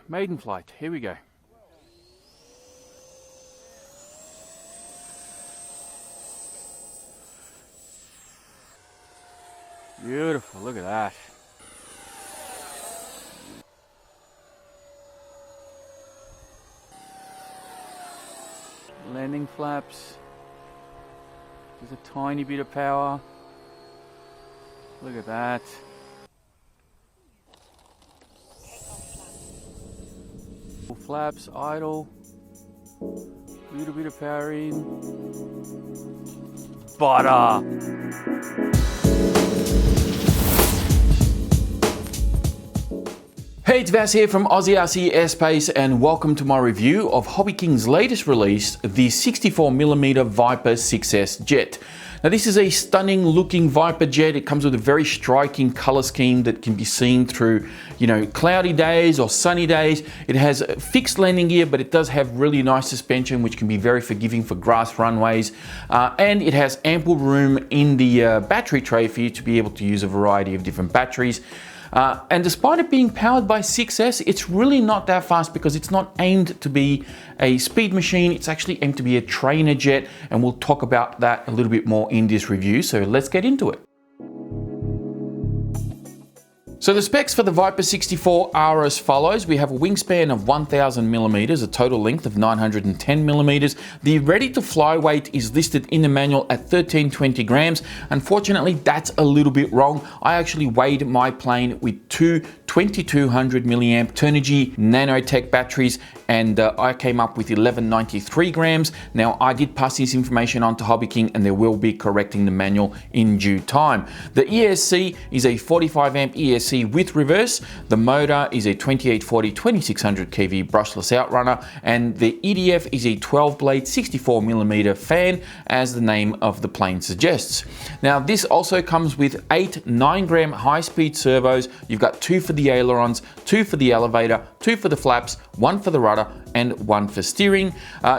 maiden flight. Here we go. Beautiful, look at that. Landing flaps. There's a tiny bit of power. Look at that. Flaps, idle. Little bit of power in. Butter. Hey, it's Vas here from Aussie RC Airspace and welcome to my review of Hobbyking's latest release, the 64mm Viper 6S jet. Now this is a stunning looking Viper jet. It comes with a very striking color scheme that can be seen through, cloudy days or sunny days. It has fixed landing gear, but it does have really nice suspension, which can be very forgiving for grass runways. And it has ample room in the battery tray for you to be able to use a variety of different batteries. And despite it being powered by 6S, it's really not that fast because it's not aimed to be a speed machine. It's actually aimed to be a trainer jet, and we'll talk about that a little bit more in this review. So let's get into it. So the specs for the Viper 64 are as follows. We have a wingspan of 1000mm, a total length of 910mm. The ready to fly weight is listed in the manual at 1320 grams. Unfortunately, that's a little bit wrong. I actually weighed my plane with two 2200 milliamp Turnigy nano-tech batteries, and I came up with 1193 grams. Now I did pass this information on to Hobbyking, and they will be correcting the manual in due time. The ESC is a 45 amp ESC with reverse. The motor is a 2840 2600 kV brushless outrunner, and the EDF is a 12 blade 64mm fan, as the name of the plane suggests. Now this also comes with 8 9-gram high-speed servos. You've got 2 for the ailerons, 2 for the elevator, 2 for the flaps, 1 for the rudder, and 1 for steering.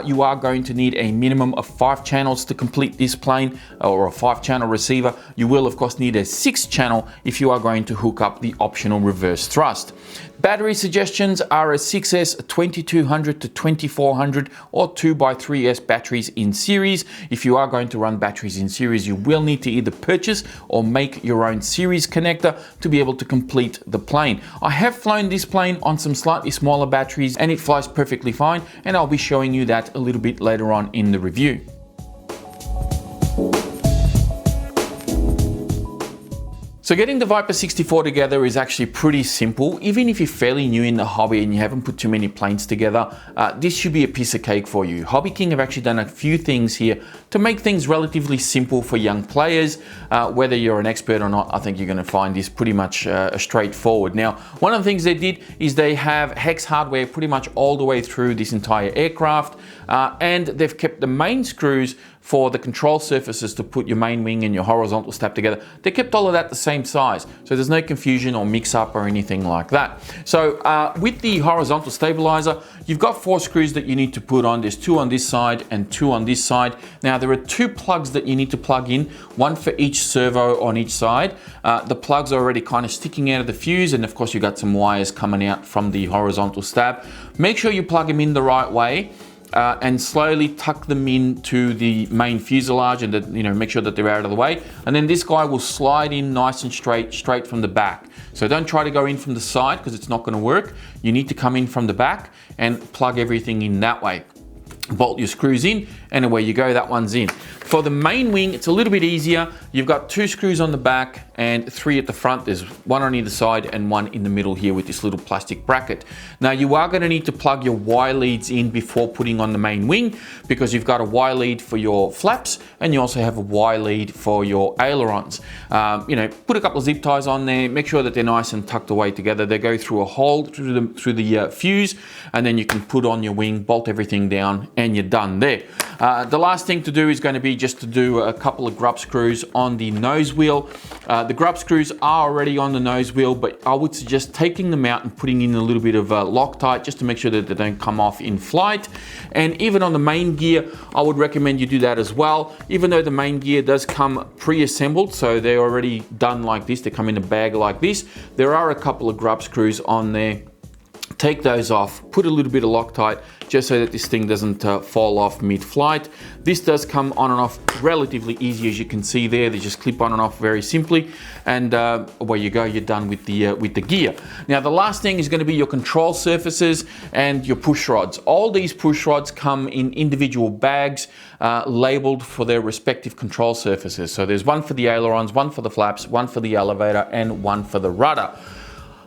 You are going to need a minimum of 5 channels to complete this plane, or a 5-channel receiver. You will of course need a 6-channel if you are going to hook up the optional reverse thrust. Battery suggestions are a 6S 2200 to 2400 or 2x3S batteries in series. If you are going to run batteries in series, you will need to either purchase or make your own series connector to be able to complete the plane. I have flown this plane on some slightly smaller batteries and it flies perfectly fine, and I'll be showing you that a little bit later on in the review. So getting the Viper 64 together is actually pretty simple. Even if you're fairly new in the hobby and you haven't put too many planes together, this should be a piece of cake for you. Hobbyking have actually done a few things here to make things relatively simple for young players. Whether you're an expert or not, I think you're going to find this pretty much straightforward. Now, one of the things they did is they have hex hardware pretty much all the way through this entire aircraft, and they've kept the main screws for the control surfaces to put your main wing and your horizontal stab together. They kept all of that the same size, so there's no confusion or mix up or anything like that. So with the horizontal stabilizer, you've got 4 screws that you need to put on. There's 2 on this side and 2 on this side. Now there are 2 plugs that you need to plug in, 1 for each servo on each side. The plugs are already kind of sticking out of the fuse, and of course you've got some wires coming out from the horizontal stab. Make sure you plug them in the right way. And slowly tuck them into the main fuselage, and make sure that they're out of the way. And then this guy will slide in nice and straight from the back. So don't try to go in from the side because it's not going to work. You need to come in from the back and plug everything in that way. Bolt your screws in, and away you go, that one's in. For the main wing, it's a little bit easier. You've got 2 screws on the back and 3 at the front. There's 1 on either side and 1 in the middle here with this little plastic bracket. Now you are going to need to plug your Y leads in before putting on the main wing, because you've got a Y lead for your flaps and you also have a Y lead for your ailerons. Put a couple of zip ties on there, make sure that they're nice and tucked away together. They go through a hole through the fuse, and then you can put on your wing, bolt everything down, and you're done there. The last thing to do is going to be just to do a couple of grub screws on the nose wheel. The grub screws are already on the nose wheel, but I would suggest taking them out and putting in a little bit of Loctite just to make sure that they don't come off in flight. And even on the main gear, I would recommend you do that as well. Even though the main gear does come pre-assembled, so they're already done like this, they come in a bag like this, there are a couple of grub screws on there take those off, put a little bit of Loctite just so that this thing doesn't fall off mid-flight. This does come on and off relatively easy, as you can see there. They just clip on and off very simply, and away you go, you're done with the gear. Now the last thing is going to be your control surfaces and your push rods. All these push rods come in individual bags labeled for their respective control surfaces. So there's one for the ailerons, one for the flaps, one for the elevator, and one for the rudder.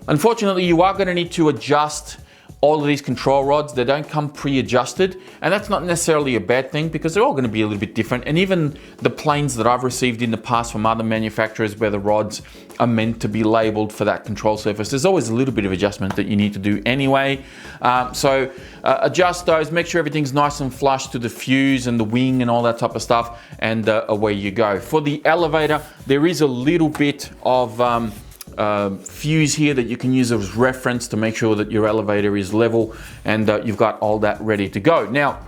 Unfortunately, you are going to need to adjust all of these control rods. They don't come pre-adjusted, and that's not necessarily a bad thing because they're all going to be a little bit different. And even the planes that I've received in the past from other manufacturers where the rods are meant to be labeled for that control surface, there's always a little bit of adjustment that you need to do anyway. So adjust those, make sure everything's nice and flush to the fuse and the wing and all that type of stuff, and away you go. For the elevator, there is a little bit of fuse here that you can use as reference to make sure that your elevator is level, and you've got all that ready to go. Now,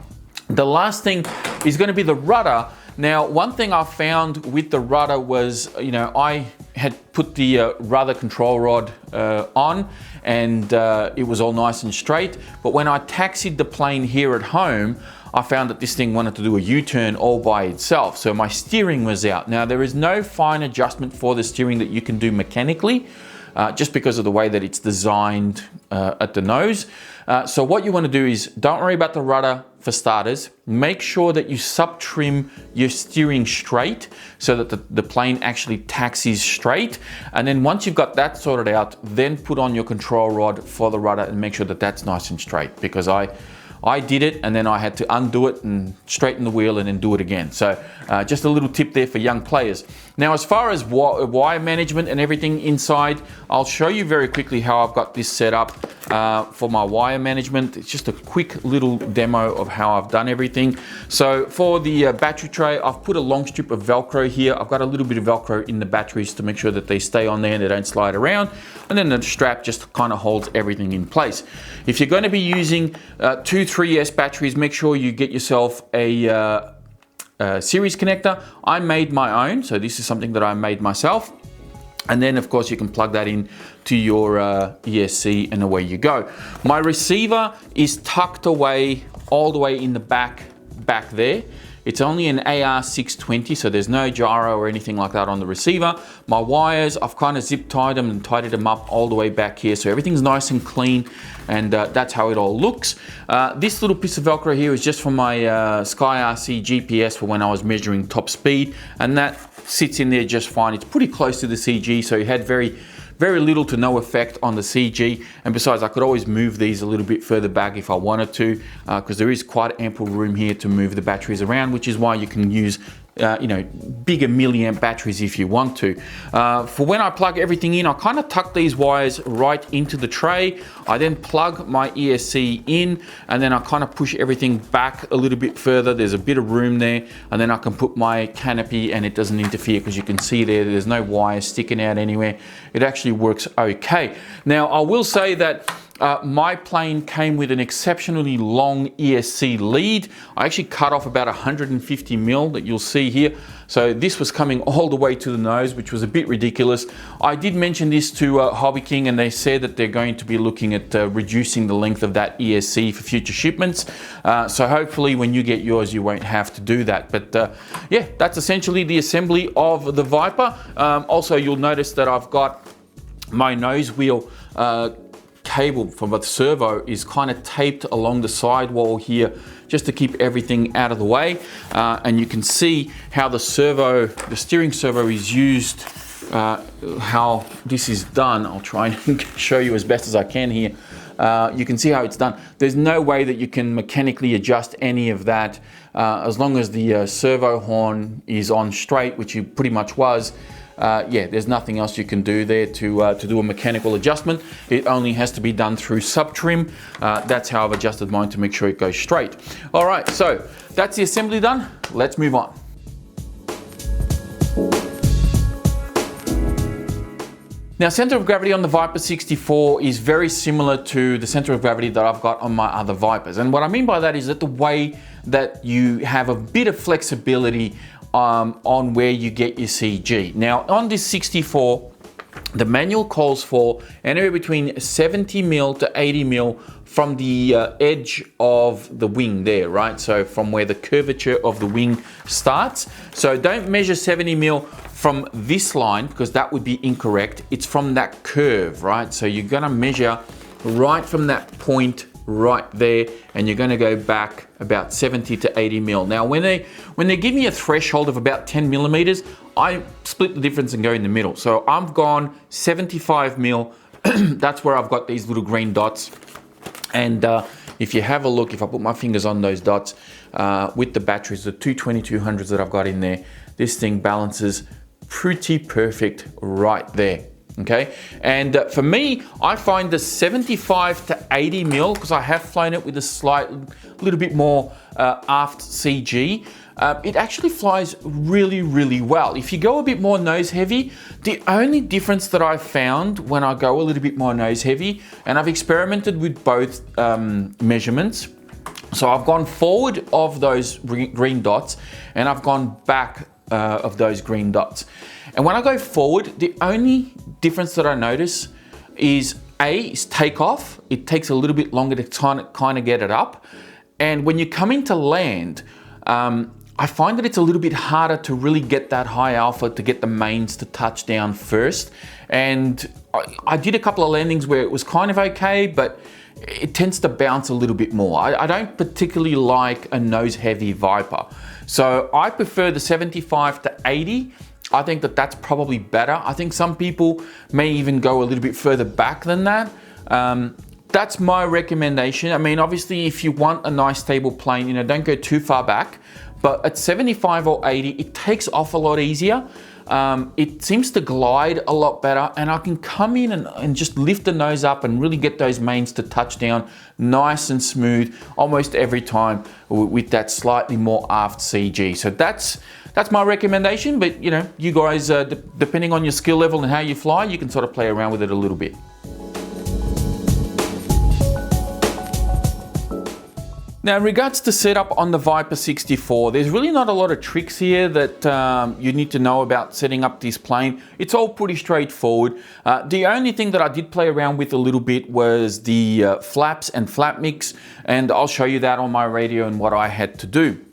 the last thing is going to be the rudder. Now, one thing I found with the rudder was, I had put the rudder control rod on, and it was all nice and straight. But when I taxied the plane here at home, I found that this thing wanted to do a U-turn all by itself. So my steering was out. Now, there is no fine adjustment for the steering that you can do mechanically, just because of the way that it's designed at the nose. So what you want to do is, don't worry about the rudder for starters. Make sure that you sub-trim your steering straight so that the plane actually taxis straight. And then once you've got that sorted out, then put on your control rod for the rudder and make sure that that's nice and straight, because I did it and then I had to undo it and straighten the wheel and then do it again. So just a little tip there for young players. Now, as far as wire management and everything inside, I'll show you very quickly how I've got this set up for my wire management. It's just a quick little demo of how I've done everything. So for the battery tray, I've put a long strip of Velcro here. I've got a little bit of Velcro in the batteries to make sure that they stay on there and they don't slide around. And then the strap just kind of holds everything in place. If you're going to be using 2 3S batteries, make sure you get yourself a series connector. I made my own, so this is something that I made myself. And then of course you can plug that in to your ESC and away you go. My receiver is tucked away all the way in the back there. It's only an AR620, so there's no gyro or anything like that on the receiver. My wires, I've kind of zip tied them and tidied them up all the way back here, so everything's nice and clean, and that's how it all looks. This little piece of Velcro here is just for my Sky RC GPS for when I was measuring top speed, and that sits in there just fine. It's pretty close to the CG, so it had very little to no effect on the CG. And besides, I could always move these a little bit further back if I wanted to, because there is quite ample room here to move the batteries around, which is why you can use bigger milliamp batteries if you want to. For when I plug everything in, I kind of tuck these wires right into the tray. I then plug my ESC in, and then I kind of push everything back a little bit further. There's a bit of room there, and then I can put my canopy and it doesn't interfere, because you can see there's no wires sticking out anywhere. It actually works okay. Now, I will say that my plane came with an exceptionally long ESC lead. I actually cut off about 150 mil that you'll see here. So this was coming all the way to the nose, which was a bit ridiculous. I did mention this to Hobbyking, and they said that they're going to be looking at reducing the length of that ESC for future shipments. So hopefully when you get yours, you won't have to do that. But yeah, that's essentially the assembly of the Viper. Also, you'll notice that I've got my nose wheel cable from the servo is kind of taped along the sidewall here, just to keep everything out of the way. And you can see how the steering servo is used, how this is done. I'll try and show you as best as I can here. You can see how it's done. There's no way that you can mechanically adjust any of that. As long as the servo horn is on straight, which it pretty much was, yeah, there's nothing else you can do there to do a mechanical adjustment. It only has to be done through sub-trim. That's how I've adjusted mine to make sure it goes straight. All right, so that's the assembly done. Let's move on. Now, center of gravity on the Viper 64 is very similar to the center of gravity that I've got on my other Vipers. And what I mean by that is that the way that you have a bit of flexibility on where you get your CG. Now, on this 64, The manual calls for anywhere between 70 mil to 80 mil from the edge of the wing there, right? So from where the curvature of the wing starts. So don't measure 70 mil from this line because that would be incorrect. It's from that curve, right? So you're gonna measure right from that point right there, and you're gonna go back about 70 to 80 mil. Now, when they give me a threshold of about 10 millimeters, I split the difference and go in the middle. So I've gone 75 mil. That's where I've got these little green dots. And if you have a look, if I put my fingers on those dots with the batteries, the two 2200s that I've got in there, this thing balances pretty perfect right there. Okay, and for me, I find the 75 to 80 mil, because I have flown it with a little bit more aft CG, it actually flies really, really well. If you go a bit more nose heavy, the only difference that I've found when I go a little bit more nose heavy, and I've experimented with both measurements, so I've gone forward of those green dots and I've gone back of those green dots. And when I go forward, the only difference that I notice is takeoff. It takes a little bit longer to kind of get it up. And when you come into land, I find that it's a little bit harder to really get that high alpha, to get the mains to touch down first. And I did a couple of landings where it was kind of okay, but it tends to bounce a little bit more. I don't particularly like a nose heavy Viper. So I prefer the 75 to 80. I think that that's probably better. I think some people may even go a little bit further back than that. That's my recommendation. I mean, obviously, if you want a nice stable plane, you know, don't go too far back. But at 75 or 80, it takes off a lot easier. It seems to glide a lot better, and I can come in and just lift the nose up and really get those mains to touch down nice and smooth almost every time with that slightly more aft CG. So that's my recommendation, but you know, you guys, depending on your skill level and how you fly, you can sort of play around with it a little bit. Now, in regards to setup on the Viper 64, there's really not a lot of tricks here that you need to know about setting up this plane. It's all pretty straightforward. The only thing that I did play around with a little bit was the flaps and flap mix, and I'll show you that on my radio and what I had to do.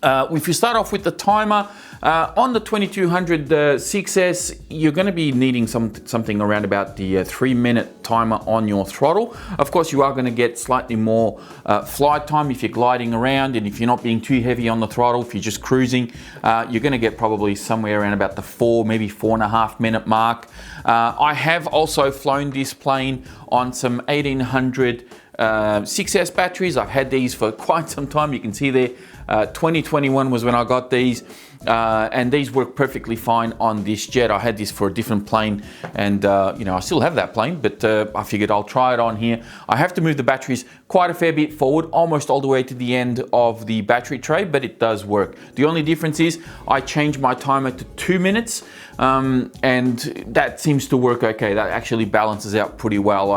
If you start off with the timer, on the 2200 6S, you're going to be needing something around about the 3-minute timer on your throttle. Of course, you are going to get slightly more flight time if you're gliding around, and if you're not being too heavy on the throttle, if you're just cruising, you're going to get probably somewhere around about the 4, maybe 4.5 minute mark. I have also flown this plane on some 1800 6S batteries. I've had these for quite some time. You can see there, 2021 was when I got these, and these work perfectly fine on this jet. I had this for a different plane, and you know, I still have that plane, but I figured I'll try it on here. I have to move the batteries quite a fair bit forward, almost all the way to the end of the battery tray, but it does work. The only difference is I changed my timer to 2 minutes, and that seems to work okay. That actually balances out pretty well.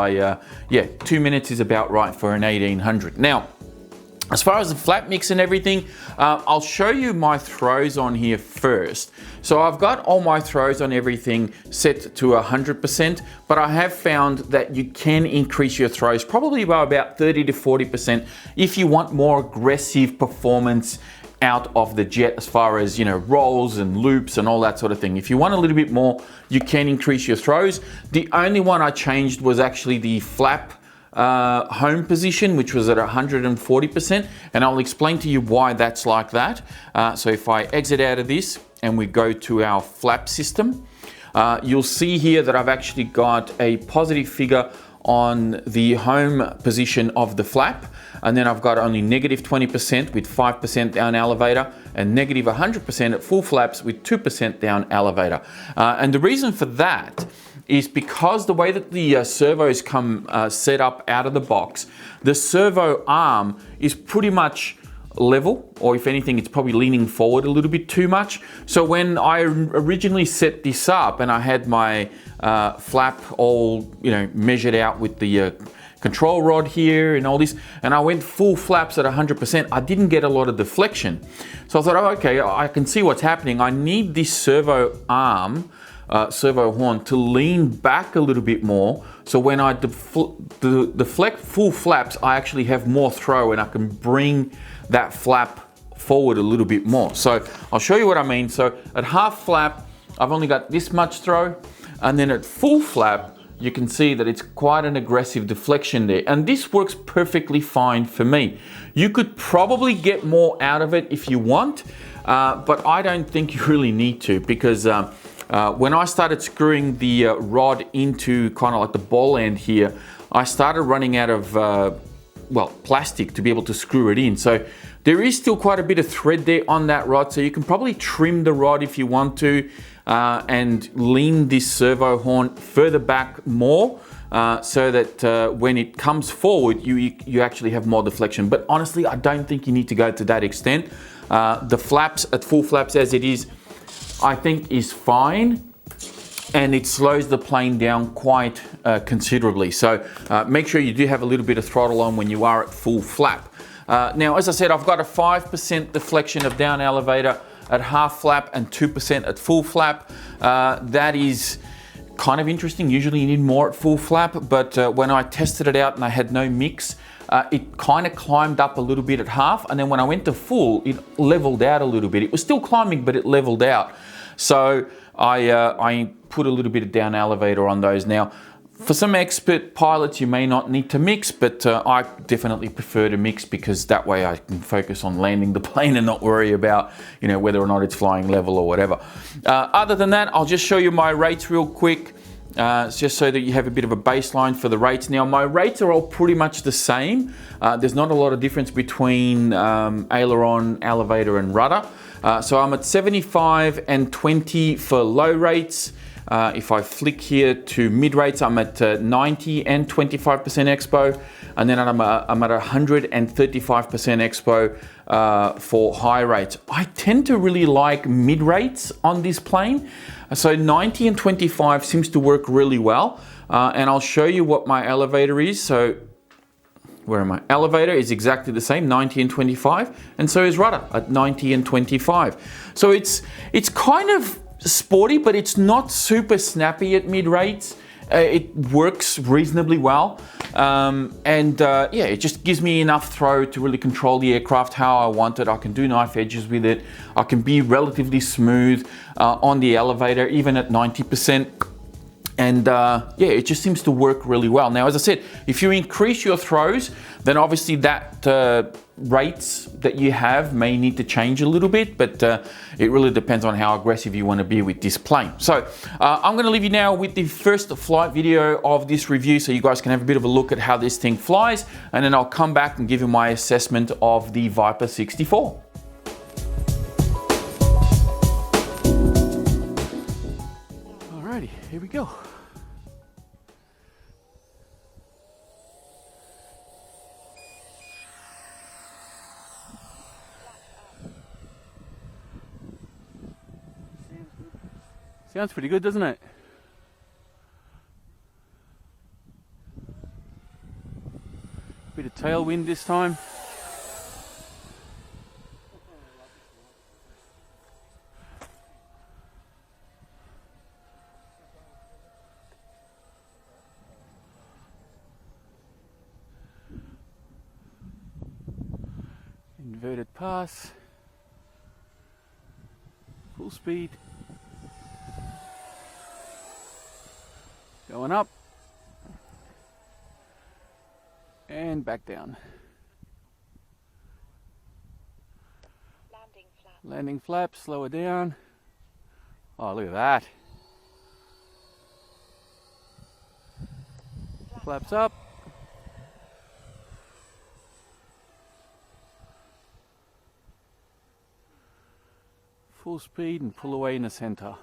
Yeah, 2 minutes is about right for an 1800. Now, as far as the flap mix and everything, I'll show you my throws on here first. So I've got all my throws on everything set to 100%, but I have found that you can increase your throws probably by about 30 to 40% if you want more aggressive performance out of the jet, as far as, you know, rolls and loops and all that sort of thing. If you want a little bit more, you can increase your throws. The only one I changed was actually the flap home position, which was at 140%, and I'll explain to you why that's like that. So if I exit out of this and we go to our flap system, you'll see here that I've actually got a positive figure on the home position of the flap, and then I've got only negative 20% with 5% down elevator, and negative 100% at full flaps with 2% down elevator. And the reason for that is because the way that the servos come set up out of the box, the servo arm is pretty much level, or if anything, it's probably leaning forward a little bit too much. So when I originally set this up and I had my flap all, you know, measured out with the control rod here and all this, and I went full flaps at 100%, I didn't get a lot of deflection. So I thought, oh, okay, I can see what's happening. I need this servo arm servo horn to lean back a little bit more. So when I deflect full flaps, I actually have more throw and I can bring that flap forward a little bit more. So I'll show you what I mean. So at half flap, I've only got this much throw. And then at full flap, you can see that it's quite an aggressive deflection there. And this works perfectly fine for me. You could probably get more out of it if you want, but I don't think you really need to, because when I started screwing the rod into kind of like the ball end here, I started running out of, well, plastic to be able to screw it in. So there is still quite a bit of thread there on that rod, so you can probably trim the rod if you want to, and lean this servo horn further back more, so that when it comes forward, you actually have more deflection. But honestly, I don't think you need to go to that extent. The flaps at full flaps as it is, I think is fine, and it slows the plane down quite considerably. So make sure you do have a little bit of throttle on when you are at full flap. Now, as I said, I've got a 5% deflection of down elevator at half flap and 2% at full flap. That is kind of interesting. Usually you need more at full flap, but when I tested it out and I had no mix, it kind of climbed up a little bit at half, and then when I went to full, it leveled out a little bit. It was still climbing, but it leveled out. So I put a little bit of down elevator on those. Now, for some expert pilots, you may not need to mix, but I definitely prefer to mix, because that way I can focus on landing the plane and not worry about, you know, whether or not it's flying level or whatever. Other than that, I'll just show you my rates real quick. Just so that you have a bit of a baseline for the rates. Now, my rates are all pretty much the same. There's not a lot of difference between aileron, elevator and rudder. So I'm at 75 and 20 for low rates. If I flick here to mid rates, I'm at 90 and 25% expo. And then I'm at 135% expo for high rates. I tend to really like mid rates on this plane. So 90 and 25 seems to work really well. And I'll show you what my elevator is. So where am I? Elevator is exactly the same, 90 and 25. And so is rudder at 90 and 25. So it's kind of sporty, but it's not super snappy at mid rates. It works reasonably well. Yeah, it just gives me enough throw to really control the aircraft how I want it. I can do knife edges with it. I can be relatively smooth on the elevator, even at 90%. And yeah, it just seems to work really well. Now, as I said, if you increase your throws, then obviously that rates that you have may need to change a little bit, but it really depends on how aggressive you want to be with this plane. So I'm going to leave you now with the first flight video of this review, so you guys can have a bit of a look at how this thing flies, and then I'll come back and give you my assessment of the Viper 64. Alrighty, here we go. Sounds pretty good, doesn't it? Bit of tailwind this time. Inverted pass. Full speed. Going up and back down. Landing flap, slower down. Oh, look at that. Flaps up. Full speed and pull away in the center.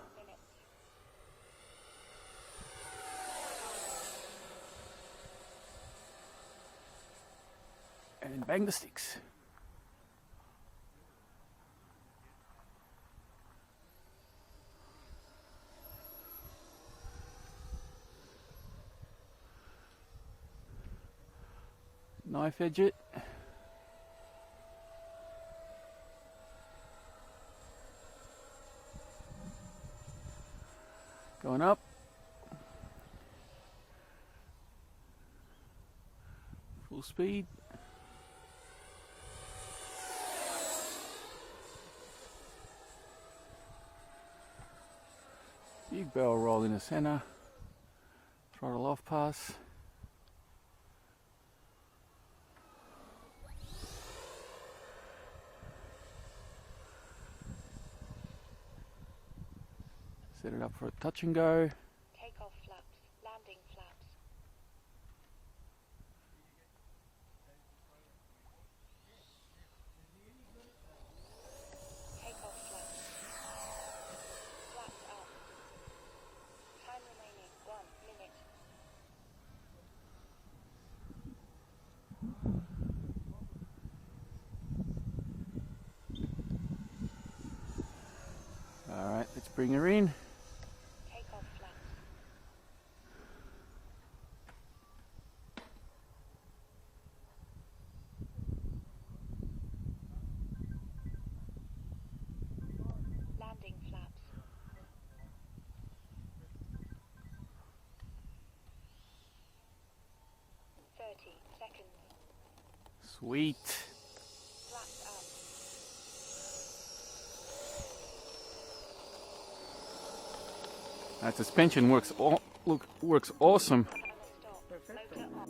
And bang the sticks. Knife edge it. one up. Full speed. Big barrel roll in the center. Throttle off pass. Set it up for a touch and go. Takeoff flaps, landing flaps. Takeoff flaps. Flaps up. Time remaining 1 minute. All right, let's bring her in. Takeoff flaps. Landing flaps. 30 seconds. Sweet. Flaps up. That suspension works works awesome. Timer stop. Motor on.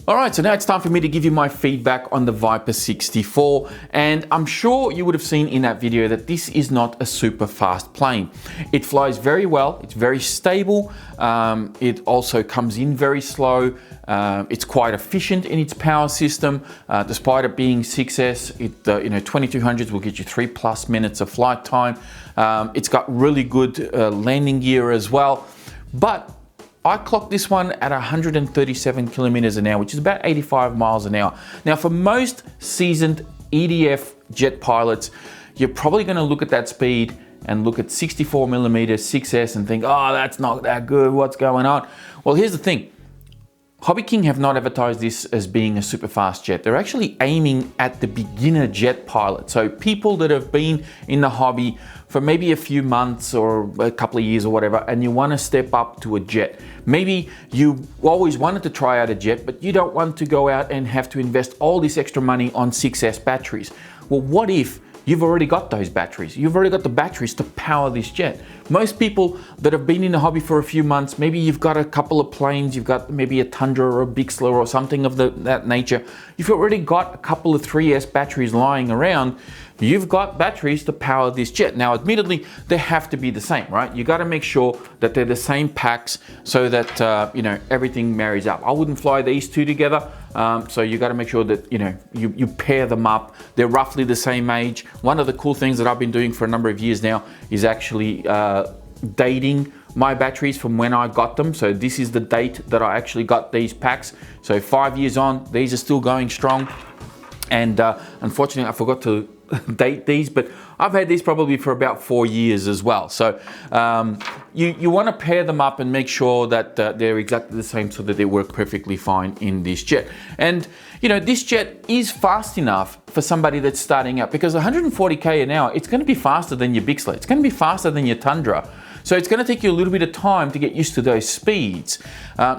All right, so now it's time for me to give you my feedback on the Viper 64. And I'm sure you would have seen in that video that this is not a super fast plane. It flies very well, it's very stable. It also comes in very slow. It's quite efficient in its power system. Despite it being 6S, 2200s will get you 3+ minutes of flight time. It's got really good landing gear as well. But I clocked this one at 137 kilometers an hour, which is about 85 miles an hour. Now, for most seasoned EDF jet pilots, you're probably going to look at that speed and look at 64 millimeter 6S and think, oh, that's not that good, what's going on? Well, here's the thing. Hobbyking have not advertised this as being a super fast jet. They're actually aiming at the beginner jet pilot. So people that have been in the hobby for maybe a few months or a couple of years or whatever, and you want to step up to a jet. Maybe you always wanted to try out a jet, but you don't want to go out and have to invest all this extra money on 6S batteries. Well, what if you've already got those batteries? You've already got the batteries to power this jet. Most people that have been in the hobby for a few months, maybe you've got a couple of planes, you've got maybe a Tundra or a Bixler or something of that nature. You've already got a couple of 3S batteries lying around. You've got batteries to power this jet. Now, admittedly, they have to be the same, right? You got to make sure that they're the same packs so that everything marries up. I wouldn't fly these two together, so you got to make sure that you pair them up. They're roughly the same age. One of the cool things that I've been doing for a number of years now is actually dating my batteries from when I got them. So this is the date that I actually got these packs. So 5 years on, these are still going strong. And unfortunately, I forgot to date these, but I've had these probably for about 4 years as well. So you want to pair them up and make sure that they're exactly the same so that they work perfectly fine in this jet. And this jet is fast enough for somebody that's starting out, because 140k an hour, it's going to be faster than your Bixler. It's going to be faster than your Tundra. So it's going to take you a little bit of time to get used to those speeds.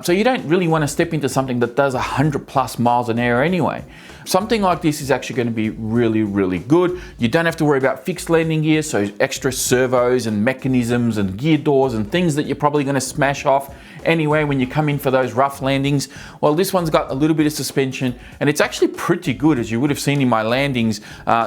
So you don't really want to step into something that does 100+ miles an hour anyway. Something like this is actually going to be really, really good. You don't have to worry about fixed landing gear, so extra servos and mechanisms and gear doors and things that you're probably going to smash off anyway when you come in for those rough landings. Well, this one's got a little bit of suspension, and it's actually pretty good, as you would have seen in my landings.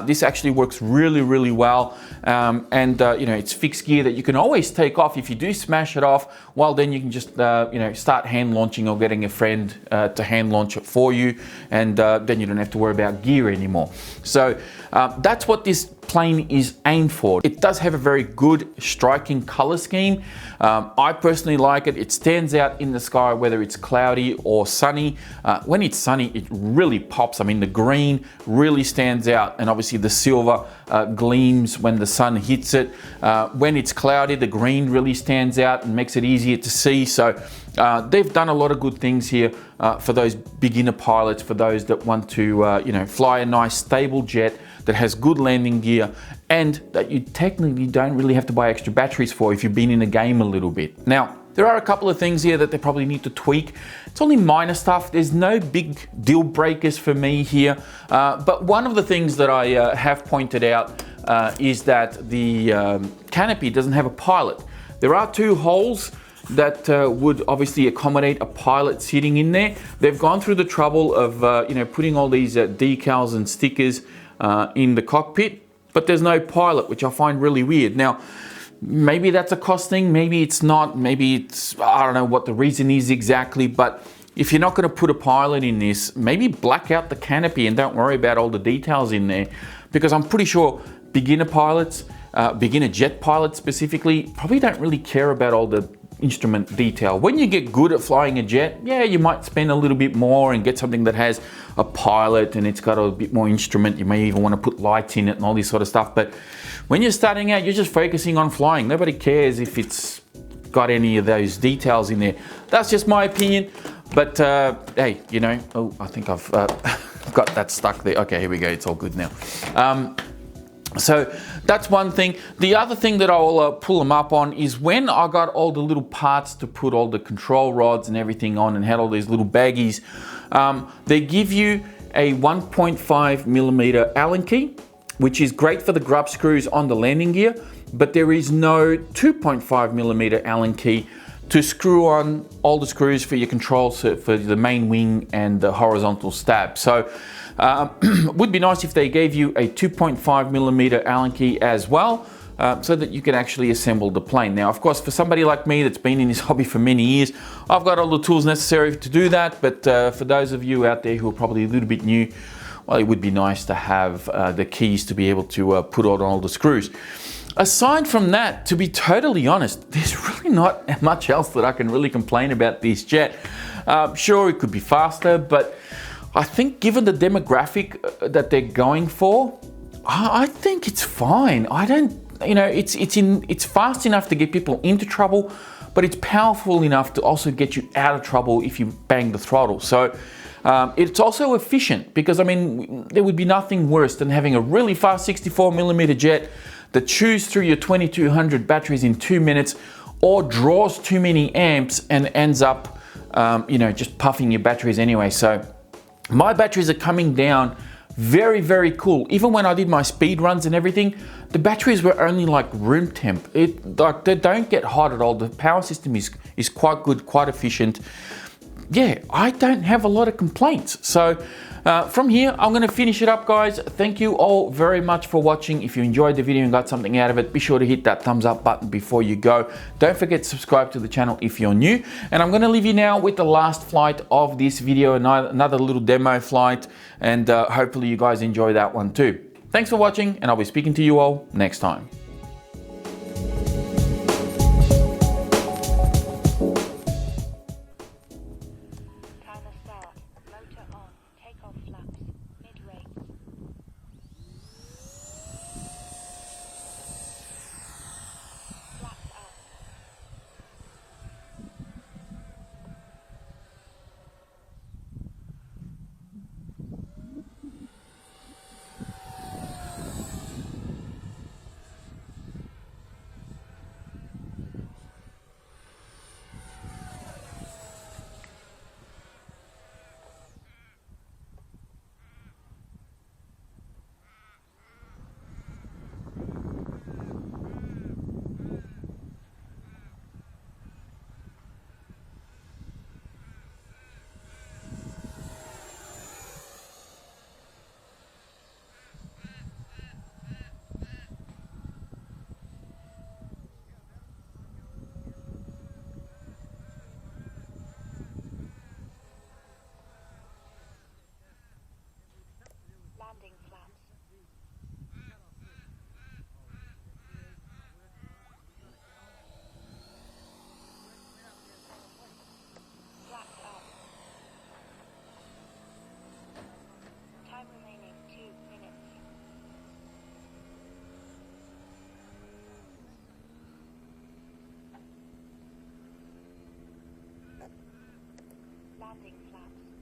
This actually works really, really well. It's fixed gear that you can always take off. If you do smash it off, well, then you can just start hand launching or getting a friend to hand launch it for you, and then you don't have to worry about gear anymore. So that's what this plane is aimed for. It does have a very good striking color scheme. I personally like it. It stands out in the sky whether it's cloudy or sunny. When it's sunny, it really pops. I mean, the green really stands out, and obviously the silver gleams when the sun hits it. When it's cloudy, the green really stands out and makes it easier to see. So they've done a lot of good things here for those beginner pilots, for those that want to fly a nice stable jet that has good landing gear and that you technically don't really have to buy extra batteries for if you've been in a game a little bit. Now, there are a couple of things here that they probably need to tweak. It's only minor stuff. There's no big deal breakers for me here. But one of the things that I have pointed out is that the canopy doesn't have a pilot. There are two holes that would obviously accommodate a pilot sitting in there. They've gone through the trouble of putting all these decals and stickers in the cockpit, but there's no pilot, which I find really weird. Now, maybe that's a cost thing, maybe it's not, maybe it's, I don't know what the reason is exactly, but if you're not going to put a pilot in this, maybe black out the canopy and don't worry about all the details in there, because I'm pretty sure beginner pilots, beginner jet pilots specifically, probably don't really care about all the instrument detail. When you get good at flying a jet, yeah, you might spend a little bit more and get something that has a pilot and it's got a bit more instrument. You may even want to put lights in it and all this sort of stuff. But when you're starting out, you're just focusing on flying. Nobody cares if it's got any of those details in there. That's just my opinion. But hey, oh, I think I've got that stuck there. Okay, here we go. It's all good now. So that's one thing. The other thing that I'll pull them up on is when I got all the little parts to put all the control rods and everything on and had all these little baggies, they give you a 1.5 millimeter Allen key, which is great for the grub screws on the landing gear, but there is no 2.5 millimeter Allen key to screw on all the screws for your controls for the main wing and the horizontal stab. So would be nice if they gave you a 2.5 millimeter Allen key as well, so that you can actually assemble the plane. Now, of course, for somebody like me that's been in this hobby for many years, I've got all the tools necessary to do that. But for those of you out there who are probably a little bit new, well, it would be nice to have the keys to be able to put on all the screws. Aside from that, to be totally honest, there's really not much else that I can really complain about this jet. Sure, it could be faster, but I think given the demographic that they're going for, I think it's fine. I don't, it's fast enough to get people into trouble, but it's powerful enough to also get you out of trouble if you bang the throttle. So it's also efficient, because I mean, there would be nothing worse than having a really fast 64 millimeter jet that chews through your 2200 batteries in 2 minutes, or draws too many amps and ends up, just puffing your batteries anyway. So my batteries are coming down very, very cool. Even when I did my speed runs and everything, the batteries were only like room temp. They don't get hot at all. The power system is quite good, quite efficient. Yeah, I don't have a lot of complaints. So from here, I'm going to finish it up, guys. Thank you all very much for watching. If you enjoyed the video and got something out of it, be sure to hit that thumbs up button before you go. Don't forget to subscribe to the channel if you're new. And I'm going to leave you now with the last flight of this video, another little demo flight. And hopefully you guys enjoy that one too. Thanks for watching, and I'll be speaking to you all next time. Landing flaps. Flaps up. Time remaining 2 minutes. Landing flaps.